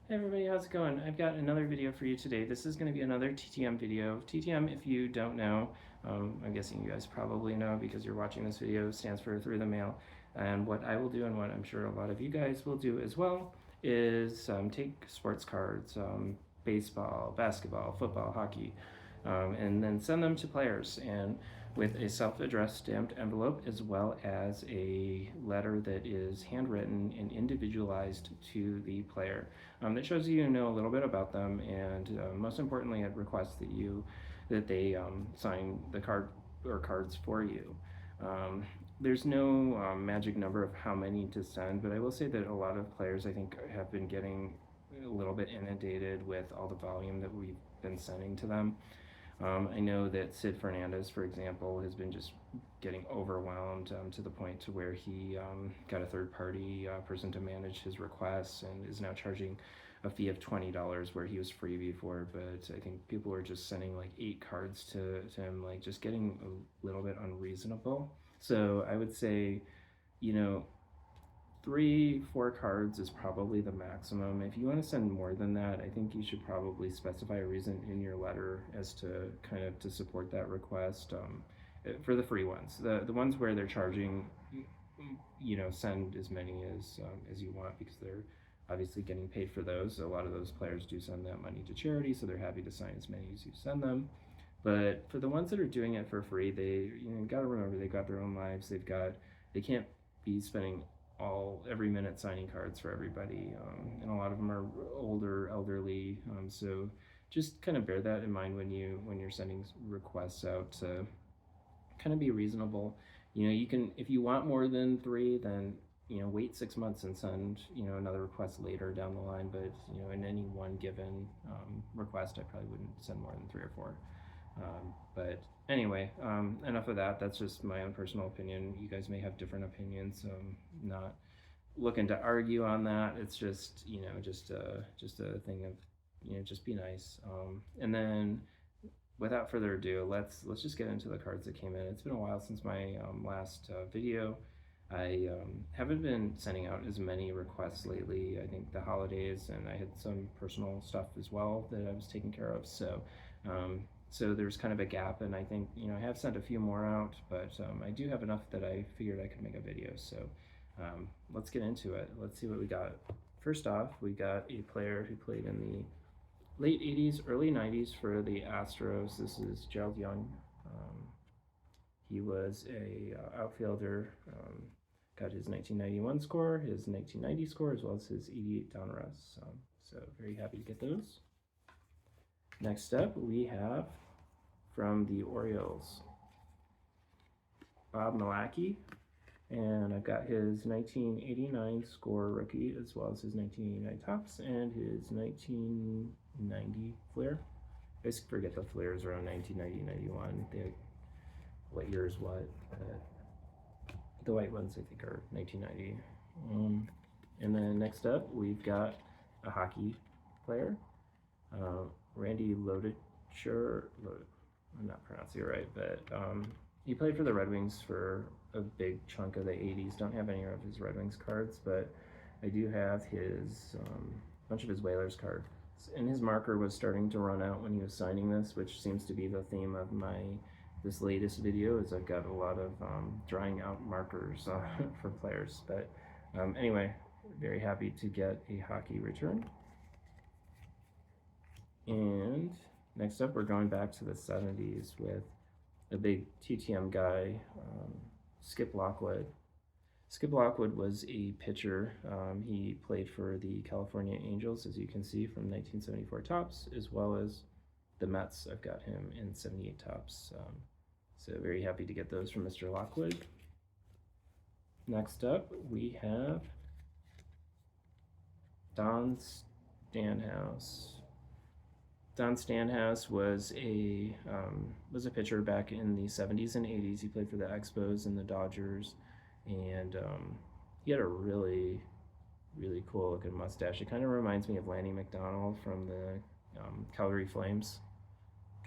Hey everybody, how's it going? I've got another video for you today. This is going to be another TTM video. TTM, if you don't know, I'm guessing you guys probably know because you're watching this video, stands for through the mail. And what I will do, and what I'm sure a lot of you guys will do as well, is take sports cards, baseball, basketball, football, hockey, and then send them to players. And with a self-addressed stamped envelope, as well as a letter that is handwritten and individualized to the player. That shows you know a little bit about them, and most importantly, it requests that they sign the card or cards for you. There's no magic number of how many to send, but I will say that a lot of players, I think, have been getting a little bit inundated with all the volume that we've been sending to them. I know that Sid Fernandez, for example, has been just getting overwhelmed to the point to where he got a third-party person to manage his requests and is now charging a fee of $20 where he was free before. But I think people were just sending like 8 cards to him, like just getting a little bit unreasonable. So I would say, you know, 3, 4 cards is probably the maximum. If you want to send more than that, I think you should probably specify a reason in your letter as to kind of to support that request. For the free ones, the ones where they're charging, send as many as you want because they're obviously getting paid for those. A lot of those players do send that money to charity, so they're happy to sign as many as you send them. But for the ones that are doing it for free, they got to remember they've got their own lives. They can't be spending every minute signing cards for everybody, and a lot of them are older, elderly. So just kind of bear that in mind when you're sending requests out to kind of be reasonable. You can, if you want more than 3, then wait 6 months and send another request later down the line. But in any one given request, I probably wouldn't send more than 3 or 4. But anyway, enough of that. That's just my own personal opinion. You guys may have different opinions. Not looking to argue on that. It's just just a thing of just be nice. And then without further ado, let's just get into the cards that came in. It's been a while since my last video. I haven't been sending out as many requests lately. I think the holidays, and I had some personal stuff as well that I was taking care of. So there's kind of a gap, and I think I have sent a few more out, but I do have enough that I figured I could make a video. So let's get into it. Let's see what we got. First off, we got a player who played in the late 80s, early 90s for the Astros. This is Gerald Young. He was a outfielder. Got his 1991 score, his 1990 score, as well as his 88 Donruss. So very happy to get those. Next up, we have from the Orioles, Bob Milwaukee, and I've got his 1989 score rookie, as well as his 1989 tops and his 1990 flair. I just forget the flares around 1990, 91. What year is what? The white ones, I think, are 1990. And then next up, we've got a hockey player. Randy Loditcher, I'm not pronouncing it right, but he played for the Red Wings for a big chunk of the 80s. Don't have any of his Red Wings cards, but I do have his bunch of his Whalers cards. And his marker was starting to run out when he was signing this, which seems to be the theme of this latest video. Is I've got a lot of drying out markers for players. But anyway, very happy to get a hockey return. And next up, we're going back to the 70s with a big TTM guy, Skip Lockwood. Skip Lockwood was a pitcher. He played for the California Angels, as you can see, from 1974 tops, as well as the Mets. I've got him in 78 tops. So very happy to get those from Mr. Lockwood. Next up, we have Don Stanhouse. Don Stanhouse was a pitcher back in the 70s and 80s. He played for the Expos and the Dodgers, and he had a really, really cool looking mustache. It kind of reminds me of Lanny McDonald from the Calgary Flames,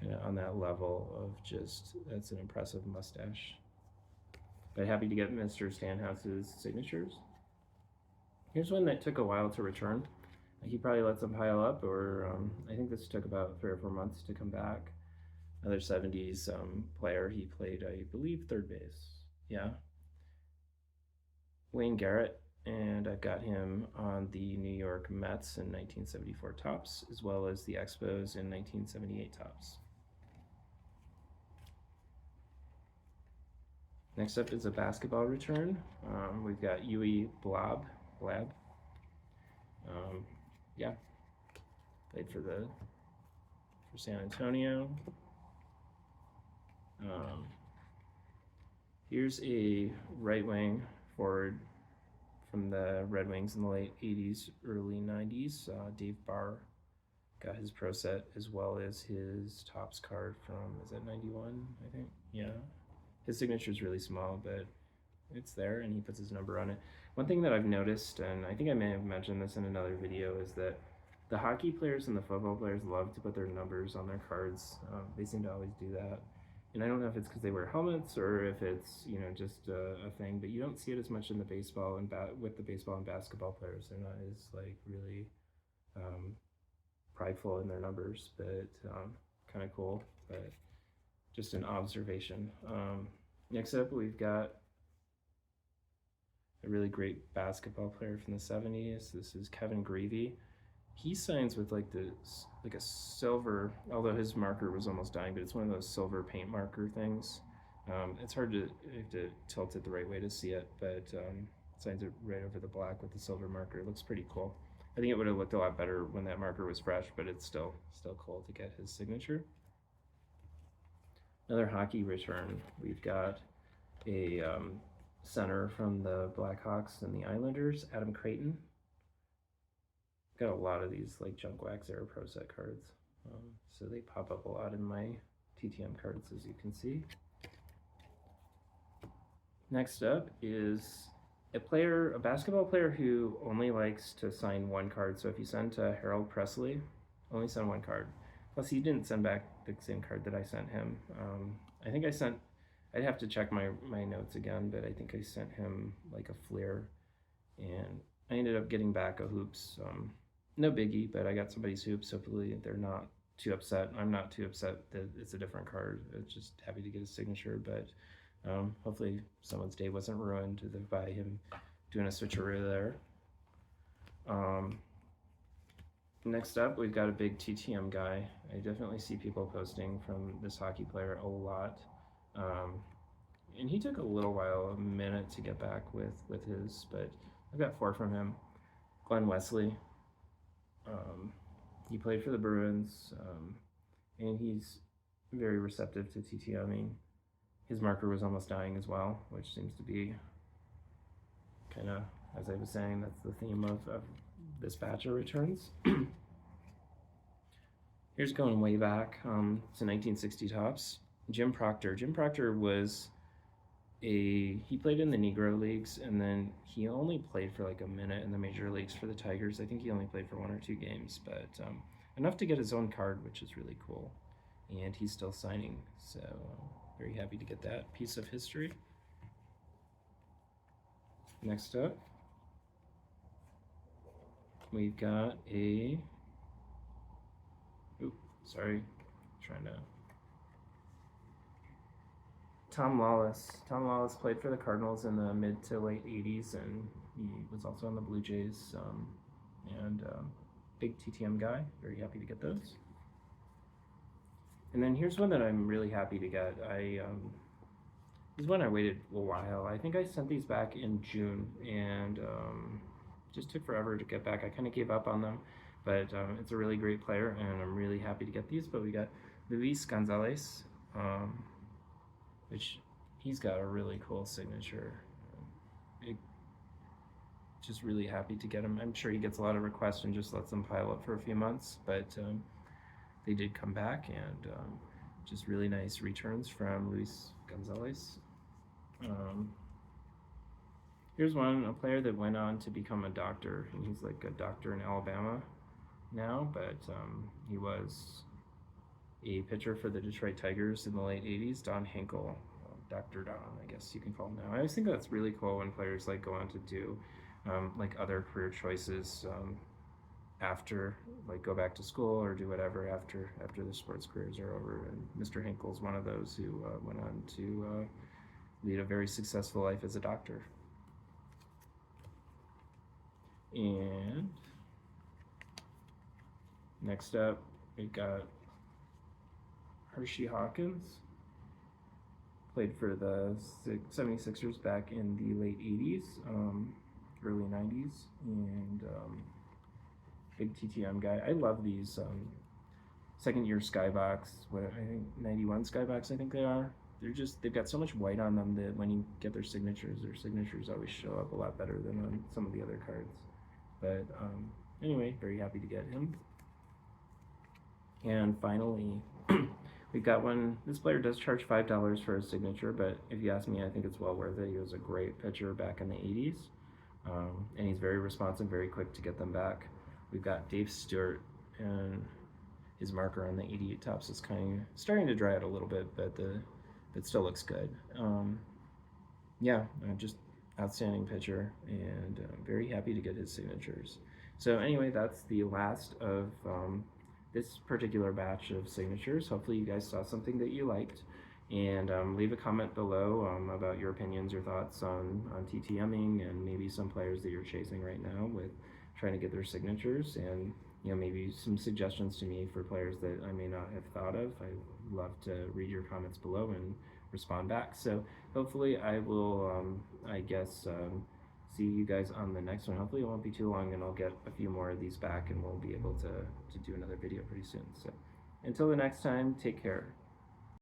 kind of on that level of just, that's an impressive mustache. But happy to get Mr. Stanhouse's signatures. Here's one that took a while to return. He probably lets them pile up, or I think this took about 3 or 4 months to come back. Another 70s player. He played, I believe, third base. Yeah, Wayne Garrett, and I've got him on the New York Mets in 1974 tops, as well as the Expos in 1978 tops. Next up is a basketball return. We've got Yui Blab. Yeah, played for San Antonio. Here's a right wing forward from the Red Wings in the late 80s, early 90s. Dave Barr got his pro set as well as his tops card from, is that 91, I think? Yeah. His signature is really small, but it's there, and he puts his number on it. One thing that I've noticed, and I think I may have mentioned this in another video, is that the hockey players and the football players love to put their numbers on their cards. They seem to always do that. And I don't know if it's because they wear helmets or if it's, you know, just a thing, but you don't see it as much in the baseball and with the baseball and basketball players. They're not as like really prideful in their numbers, but kind of cool. But just an observation. Next up, we've got a really great basketball player from the 70s. This is Kevin Greavy. He signs with like a silver, although his marker was almost dying, but it's one of those silver paint marker things. It's hard to, you have to tilt it the right way to see it, but signs it right over the black with the silver marker. It looks pretty cool. I think it would have looked a lot better when that marker was fresh, but it's still cool to get his signature. Another hockey return. We've got a center from the Blackhawks and the Islanders, Adam Creighton. Got a lot of these like junk wax era pro set cards, so they pop up a lot in my TTM cards, as you can see. Next up is a basketball player who only likes to sign one card. So if you send to Harold Presley, only send one card. Plus he didn't send back the same card that I sent him. I think I'd have to check my notes again, but I think I sent him like a Fleer, and I ended up getting back a Hoops. No biggie, but I got somebody's Hoops. Hopefully they're not too upset. I'm not too upset that it's a different card. I'm just happy to get his signature, but hopefully someone's day wasn't ruined by him doing a switcheroo there. Next up, we've got a big TTM guy. I definitely see people posting from this hockey player a lot. And he took a little while, a minute to get back with his, but I've got 4 from him. Glenn Wesley. He played for the Bruins, and he's very receptive to TTMing. His marker was almost dying as well, which seems to be kind of, as I was saying, that's the theme of this batch of returns. Here's going way back to 1960 tops. Jim Proctor. Jim Proctor he played in the Negro Leagues, and then he only played for like a minute in the major leagues for the Tigers. I think he only played for 1 or 2 games, but enough to get his own card, which is really cool. And he's still signing, so very happy to get that piece of history. Next up, we've got Tom Lawless. Tom Lawless played for the Cardinals in the mid to late 80s, and he was also on the Blue Jays, and big TTM guy. Very happy to get those. And then here's one that I'm really happy to get. This is one I waited a while. I think I sent these back in June, and just took forever to get back. I kind of gave up on them, but it's a really great player, and I'm really happy to get these. But we got Luis Gonzalez, which he's got a really cool signature. Just really happy to get him. I'm sure he gets a lot of requests and just lets them pile up for a few months, but they did come back, and just really nice returns from Luis Gonzalez. Here's a player that went on to become a doctor, and he's like a doctor in Alabama now, but he was a pitcher for the Detroit Tigers in the late 80s, Don Hinkle, Dr. Don, I guess you can call him now. I always think that's really cool when players like go on to do like other career choices. after, like, go back to school or do whatever after their sports careers are over. And Mr. Hinkle's one of those who went on to lead a very successful life as a doctor. And next up, we've got Hershey Hawkins. Played for the 76ers back in the late 80s, early 90s, and big TTM guy. I love these second year skybox, what I think 91 skybox I think they are. They've got so much white on them that when you get their signatures always show up a lot better than on some of the other cards. But anyway, very happy to get him. And finally, we've got one. This player does charge $5 for his signature, but if you ask me, I think it's well worth it. He was a great pitcher back in the 80s, and he's very responsive, very quick to get them back. We've got Dave Stewart, and his marker on the 88 tops is kind of starting to dry out a little bit, but it still looks good. Yeah, just outstanding pitcher, and very happy to get his signatures. So anyway, that's the last of this particular batch of signatures. Hopefully you guys saw something that you liked, and leave a comment below about your opinions or thoughts on TTMing, and maybe some players that you're chasing right now with trying to get their signatures, and maybe some suggestions to me for players that I may not have thought of. I'd love to read your comments below and respond back. So hopefully I will see you guys on the next one. Hopefully it won't be too long, and I'll get a few more of these back, and we'll be able to do another video pretty soon. So until the next time, take care.